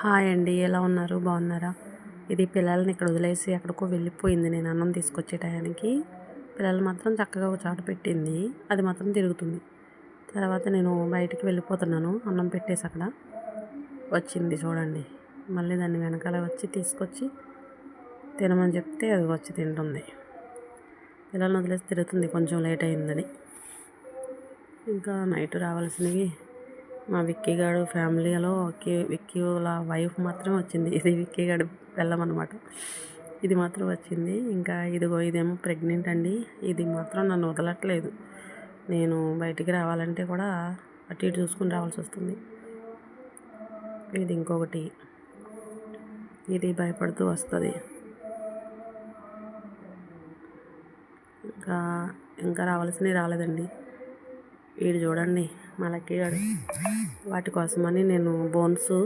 Hi అండి, ఎలా ఉన్నారు? బాగున్నారా? ఇది పిల్లల్ని ఇక్కడ వదిలేసి ఎక్కడికో వెళ్ళిపోయింది. నేను అన్నం తీసుకొచ్చే టయానికి పిల్లలు మాత్రం చక్కగా ఒక చాట పెట్టింది. అది మాత్రం తిరుగుతుంది. తర్వాత నేను బయటికి వెళ్ళిపోతున్నాను. అన్నం పెట్టేసి అక్కడ వచ్చింది చూడండి. మళ్ళీ దాన్ని వెనకాల వచ్చి తీసుకొచ్చి తినమని చెప్తే అది వచ్చి తింటుంది. పిల్లల్ని వదిలేసి తిరుగుతుంది కొంచెం లేట్ అయిందని. ఇంకా నైట్ రావాల్సినవి మా విక్కీ గాడు ఫ్యామిలీలో విక్కీ వాళ్ళ వైఫ్ మాత్రమే వచ్చింది. ఇది విక్కీ గాడు పిల్లం అనమాట. ఇది మాత్రం వచ్చింది. ఇంకా ఇదేమో ప్రెగ్నెంట్ అండి. ఇది మాత్రం నన్ను వదలట్లేదు. నేను బయటికి రావాలంటే కూడా అటు ఇటు చూసుకుని రావాల్సి వస్తుంది. ఇది ఇంకొకటి, ఇది భయపడుతూ వస్తుంది. ఇంకా రావాల్సినవి రాలేదండి. వీడు చూడండి మా లక్కీ గాడు. వాటి కోసమని నేను బోన్స్